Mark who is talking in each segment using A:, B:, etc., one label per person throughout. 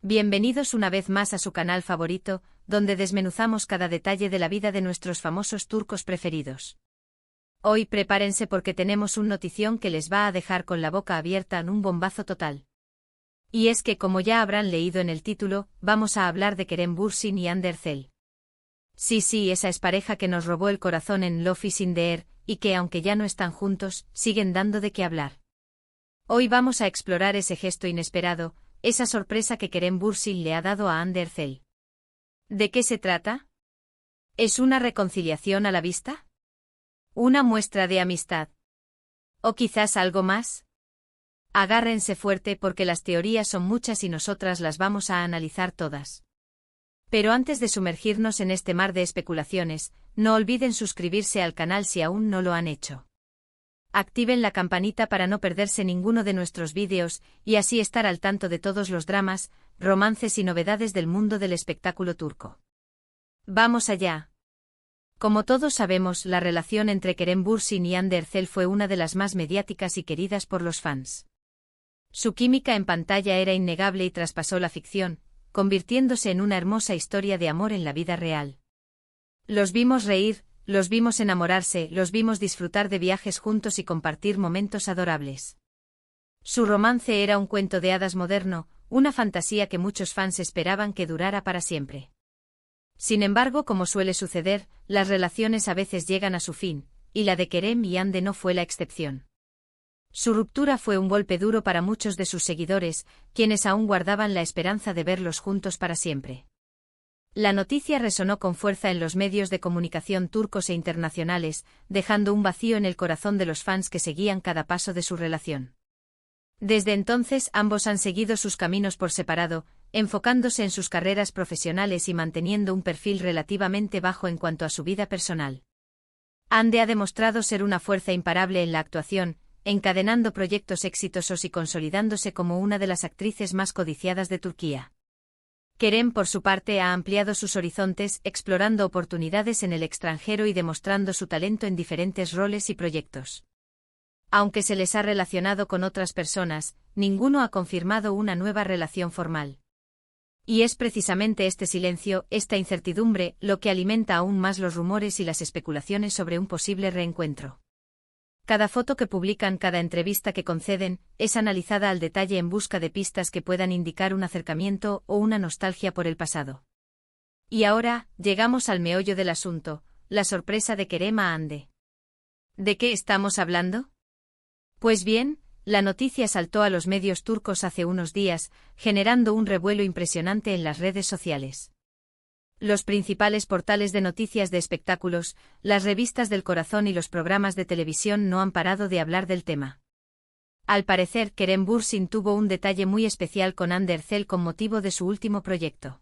A: Bienvenidos una vez más a su canal favorito, donde desmenuzamos cada detalle de la vida de nuestros famosos turcos preferidos. Hoy prepárense porque tenemos una notición que les va a dejar con la boca abierta en un bombazo total. Y es que, como ya habrán leído en el título, vamos a hablar de Kerem Bürsin y Hande Erçel. Sí, esa es pareja que nos robó el corazón en Love is in the Air, y que aunque ya no están juntos, siguen dando de qué hablar. Hoy vamos a explorar ese gesto inesperado, esa sorpresa que Kerem Bürsin le ha dado a Hande Erçel. ¿De qué se trata? ¿Es una reconciliación a la vista? ¿Una muestra de amistad? ¿O quizás algo más? Agárrense fuerte porque las teorías son muchas y nosotras las vamos a analizar todas. Pero antes de sumergirnos en este mar de especulaciones, no olviden suscribirse al canal si aún no lo han hecho. Activen la campanita para no perderse ninguno de nuestros vídeos y así estar al tanto de todos los dramas, romances y novedades del mundo del espectáculo turco. ¡Vamos allá! Como todos sabemos, la relación entre Kerem Bürsin y Hande Erçel fue una de las más mediáticas y queridas por los fans. Su química en pantalla era innegable y traspasó la ficción, convirtiéndose en una hermosa historia de amor en la vida real. Los vimos reír, los vimos enamorarse, los vimos disfrutar de viajes juntos y compartir momentos adorables. Su romance era un cuento de hadas moderno, una fantasía que muchos fans esperaban que durara para siempre. Sin embargo, como suele suceder, las relaciones a veces llegan a su fin, y la de Kerem y Hande no fue la excepción. Su ruptura fue un golpe duro para muchos de sus seguidores, quienes aún guardaban la esperanza de verlos juntos para siempre. La noticia resonó con fuerza en los medios de comunicación turcos e internacionales, dejando un vacío en el corazón de los fans que seguían cada paso de su relación. Desde entonces ambos han seguido sus caminos por separado, enfocándose en sus carreras profesionales y manteniendo un perfil relativamente bajo en cuanto a su vida personal. Hande ha demostrado ser una fuerza imparable en la actuación, encadenando proyectos exitosos y consolidándose como una de las actrices más codiciadas de Turquía. Kerem, por su parte, ha ampliado sus horizontes, explorando oportunidades en el extranjero y demostrando su talento en diferentes roles y proyectos. Aunque se les ha relacionado con otras personas, ninguno ha confirmado una nueva relación formal. Y es precisamente este silencio, esta incertidumbre, lo que alimenta aún más los rumores y las especulaciones sobre un posible reencuentro. Cada foto que publican, cada entrevista que conceden, es analizada al detalle en busca de pistas que puedan indicar un acercamiento o una nostalgia por el pasado. Y ahora, llegamos al meollo del asunto, la sorpresa de Kerem a Hande. ¿De qué estamos hablando? Pues bien, la noticia saltó a los medios turcos hace unos días, generando un revuelo impresionante en las redes sociales. Los principales portales de noticias de espectáculos, las revistas del corazón y los programas de televisión no han parado de hablar del tema. Al parecer, Kerem Bürsin tuvo un detalle muy especial con Hande Erçel con motivo de su último proyecto.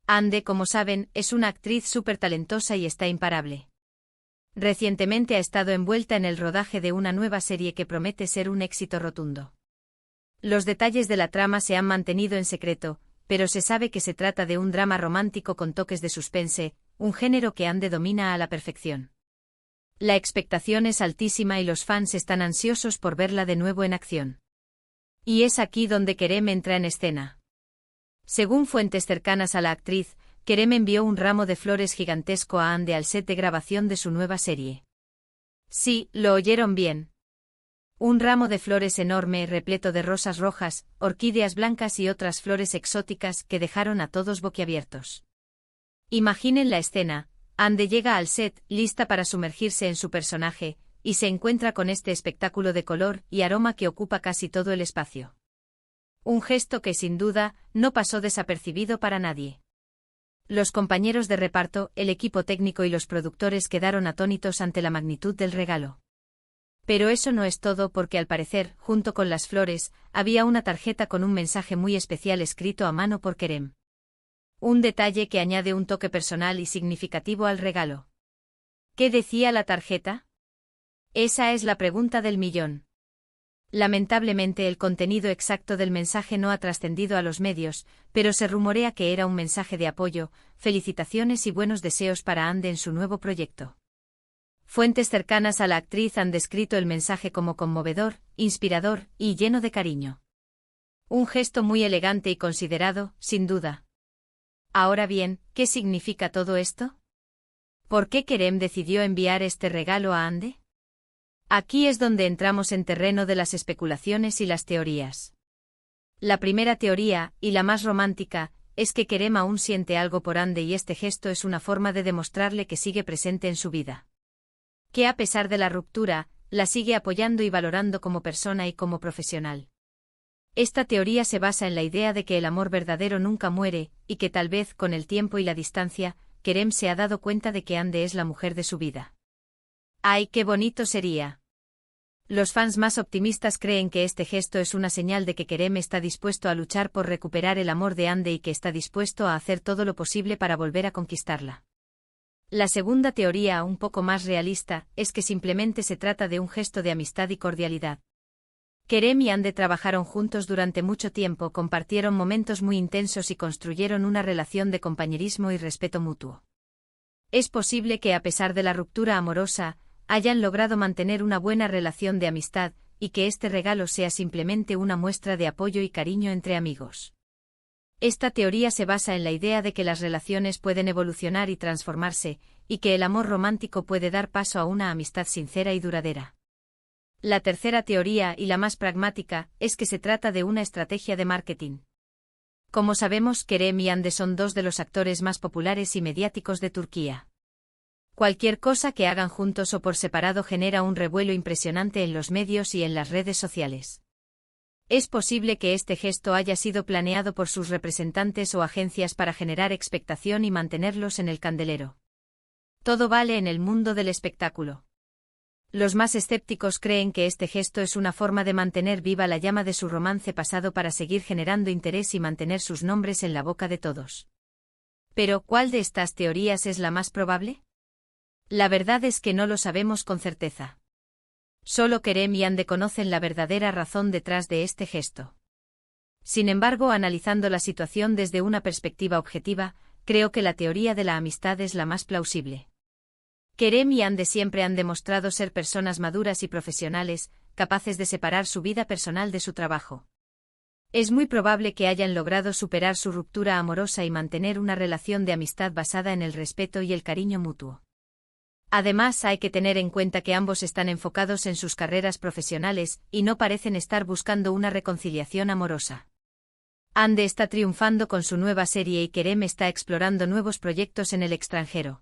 A: Hande, como saben, es una actriz súper talentosa y está imparable. Recientemente ha estado envuelta en el rodaje de una nueva serie que promete ser un éxito rotundo. Los detalles de la trama se han mantenido en secreto, pero se sabe que se trata de un drama romántico con toques de suspense, un género que Hande domina a la perfección. La expectación es altísima y los fans están ansiosos por verla de nuevo en acción. Y es aquí donde Kerem entra en escena. Según fuentes cercanas a la actriz, Kerem envió un ramo de flores gigantesco a Hande al set de grabación de su nueva serie. Sí, lo oyeron bien. Un ramo de flores enorme repleto de rosas rojas, orquídeas blancas y otras flores exóticas que dejaron a todos boquiabiertos. Imaginen la escena, Hande llega al set, lista para sumergirse en su personaje, y se encuentra con este espectáculo de color y aroma que ocupa casi todo el espacio. Un gesto que sin duda, no pasó desapercibido para nadie. Los compañeros de reparto, el equipo técnico y los productores quedaron atónitos ante la magnitud del regalo. Pero eso no es todo porque al parecer, junto con las flores, había una tarjeta con un mensaje muy especial escrito a mano por Kerem. Un detalle que añade un toque personal y significativo al regalo. ¿Qué decía la tarjeta? Esa es la pregunta del millón. Lamentablemente el contenido exacto del mensaje no ha trascendido a los medios, pero se rumorea que era un mensaje de apoyo, felicitaciones y buenos deseos para Hande en su nuevo proyecto. Fuentes cercanas a la actriz han descrito el mensaje como conmovedor, inspirador y lleno de cariño. Un gesto muy elegante y considerado, sin duda. Ahora bien, ¿qué significa todo esto? ¿Por qué Kerem decidió enviar este regalo a Hande? Aquí es donde entramos en terreno de las especulaciones y las teorías. La primera teoría, y la más romántica, es que Kerem aún siente algo por Hande y este gesto es una forma de demostrarle que sigue presente en su vida. Que a pesar de la ruptura, la sigue apoyando y valorando como persona y como profesional. Esta teoría se basa en la idea de que el amor verdadero nunca muere, y que tal vez, con el tiempo y la distancia, Kerem se ha dado cuenta de que Hande es la mujer de su vida. ¡Ay, qué bonito sería! Los fans más optimistas creen que este gesto es una señal de que Kerem está dispuesto a luchar por recuperar el amor de Hande y que está dispuesto a hacer todo lo posible para volver a conquistarla. La segunda teoría, un poco más realista, es que simplemente se trata de un gesto de amistad y cordialidad. Kerem y Hande trabajaron juntos durante mucho tiempo, compartieron momentos muy intensos y construyeron una relación de compañerismo y respeto mutuo. Es posible que a pesar de la ruptura amorosa, hayan logrado mantener una buena relación de amistad, y que este regalo sea simplemente una muestra de apoyo y cariño entre amigos. Esta teoría se basa en la idea de que las relaciones pueden evolucionar y transformarse, y que el amor romántico puede dar paso a una amistad sincera y duradera. La tercera teoría, y la más pragmática, es que se trata de una estrategia de marketing. Como sabemos, Kerem y Hande son dos de los actores más populares y mediáticos de Turquía. Cualquier cosa que hagan juntos o por separado genera un revuelo impresionante en los medios y en las redes sociales. Es posible que este gesto haya sido planeado por sus representantes o agencias para generar expectación y mantenerlos en el candelero. Todo vale en el mundo del espectáculo. Los más escépticos creen que este gesto es una forma de mantener viva la llama de su romance pasado para seguir generando interés y mantener sus nombres en la boca de todos. Pero, ¿cuál de estas teorías es la más probable? La verdad es que no lo sabemos con certeza. Solo Kerem y Hande conocen la verdadera razón detrás de este gesto. Sin embargo, analizando la situación desde una perspectiva objetiva, creo que la teoría de la amistad es la más plausible. Kerem y Hande siempre han demostrado ser personas maduras y profesionales, capaces de separar su vida personal de su trabajo. Es muy probable que hayan logrado superar su ruptura amorosa y mantener una relación de amistad basada en el respeto y el cariño mutuo. Además, hay que tener en cuenta que ambos están enfocados en sus carreras profesionales y no parecen estar buscando una reconciliación amorosa. Hande está triunfando con su nueva serie y Kerem está explorando nuevos proyectos en el extranjero.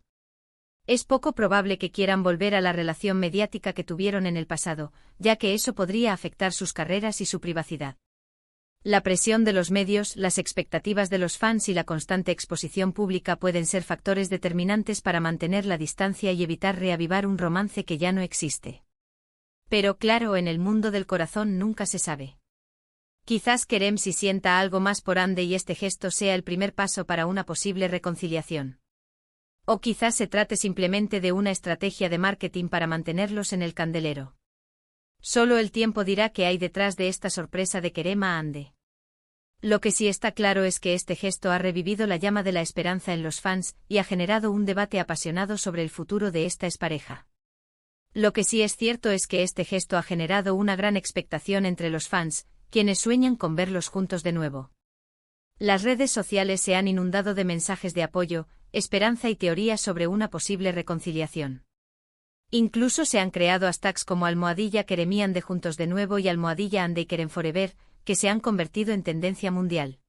A: Es poco probable que quieran volver a la relación mediática que tuvieron en el pasado, ya que eso podría afectar sus carreras y su privacidad. La presión de los medios, las expectativas de los fans y la constante exposición pública pueden ser factores determinantes para mantener la distancia y evitar reavivar un romance que ya no existe. Pero claro, en el mundo del corazón nunca se sabe. Quizás Kerem sí sienta algo más por Hande y este gesto sea el primer paso para una posible reconciliación. O quizás se trate simplemente de una estrategia de marketing para mantenerlos en el candelero. Solo el tiempo dirá qué hay detrás de esta sorpresa de Kerem a Hande. Lo que sí está claro es que este gesto ha revivido la llama de la esperanza en los fans y ha generado un debate apasionado sobre el futuro de esta expareja. Lo que sí es cierto es que este gesto ha generado una gran expectación entre los fans, quienes sueñan con verlos juntos de nuevo. Las redes sociales se han inundado de mensajes de apoyo, esperanza y teorías sobre una posible reconciliación. Incluso se han creado hashtags como #Kerem y Hande juntos de nuevo y #Hande y Kerem Forever, que se han convertido en tendencia mundial.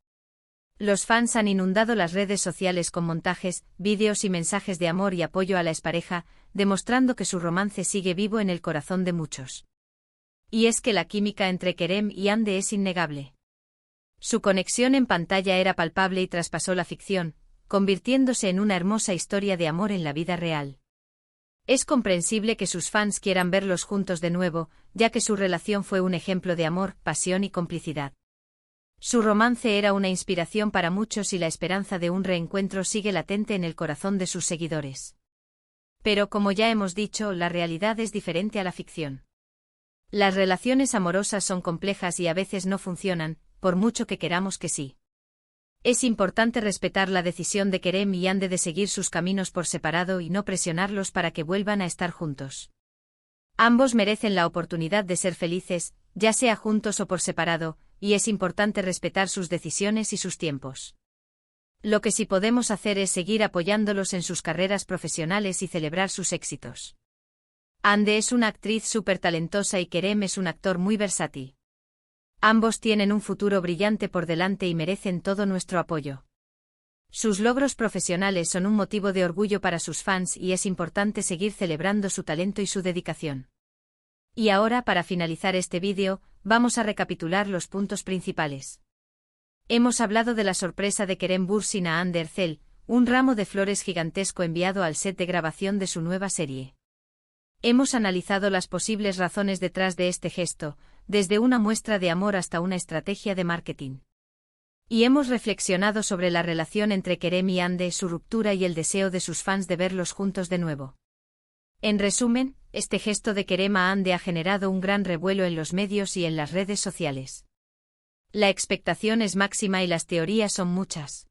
A: Los fans han inundado las redes sociales con montajes, vídeos y mensajes de amor y apoyo a la expareja, demostrando que su romance sigue vivo en el corazón de muchos. Y es que la química entre Kerem y Hande es innegable. Su conexión en pantalla era palpable y traspasó la ficción, convirtiéndose en una hermosa historia de amor en la vida real. Es comprensible que sus fans quieran verlos juntos de nuevo, ya que su relación fue un ejemplo de amor, pasión y complicidad. Su romance era una inspiración para muchos y la esperanza de un reencuentro sigue latente en el corazón de sus seguidores. Pero como ya hemos dicho, la realidad es diferente a la ficción. Las relaciones amorosas son complejas y a veces no funcionan, por mucho que queramos que sí. Es importante respetar la decisión de Kerem y Hande de seguir sus caminos por separado y no presionarlos para que vuelvan a estar juntos. Ambos merecen la oportunidad de ser felices, ya sea juntos o por separado, y es importante respetar sus decisiones y sus tiempos. Lo que sí podemos hacer es seguir apoyándolos en sus carreras profesionales y celebrar sus éxitos. Hande es una actriz súper talentosa y Kerem es un actor muy versátil. Ambos tienen un futuro brillante por delante y merecen todo nuestro apoyo. Sus logros profesionales son un motivo de orgullo para sus fans y es importante seguir celebrando su talento y su dedicación. Y ahora, para finalizar este vídeo, vamos a recapitular los puntos principales. Hemos hablado de la sorpresa de Kerem Bürsin a Hande Erçel, un ramo de flores gigantesco enviado al set de grabación de su nueva serie. Hemos analizado las posibles razones detrás de este gesto, desde una muestra de amor hasta una estrategia de marketing. Y hemos reflexionado sobre la relación entre Kerem y Hande, su ruptura y el deseo de sus fans de verlos juntos de nuevo. En resumen, este gesto de Kerem a Hande ha generado un gran revuelo en los medios y en las redes sociales. La expectación es máxima y las teorías son muchas.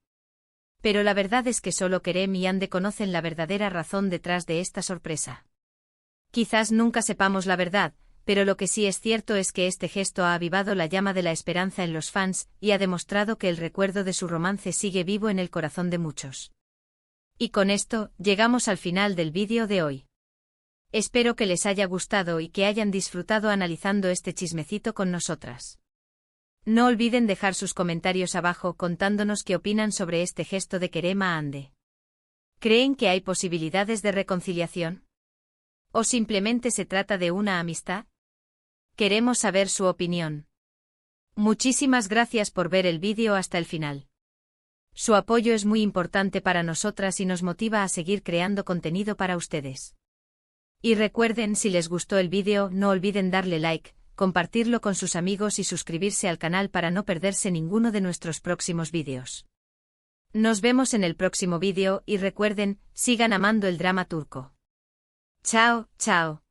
A: Pero la verdad es que solo Kerem y Hande conocen la verdadera razón detrás de esta sorpresa. Quizás nunca sepamos la verdad, pero lo que sí es cierto es que este gesto ha avivado la llama de la esperanza en los fans y ha demostrado que el recuerdo de su romance sigue vivo en el corazón de muchos. Y con esto, llegamos al final del vídeo de hoy. Espero que les haya gustado y que hayan disfrutado analizando este chismecito con nosotras. No olviden dejar sus comentarios abajo contándonos qué opinan sobre este gesto de Kerem a Hande. ¿Creen que hay posibilidades de reconciliación? ¿O simplemente se trata de una amistad? Queremos saber su opinión. Muchísimas gracias por ver el vídeo hasta el final. Su apoyo es muy importante para nosotras y nos motiva a seguir creando contenido para ustedes. Y recuerden, si les gustó el vídeo, no olviden darle like, compartirlo con sus amigos y suscribirse al canal para no perderse ninguno de nuestros próximos vídeos. Nos vemos en el próximo vídeo y recuerden, sigan amando el drama turco. Chao, chao.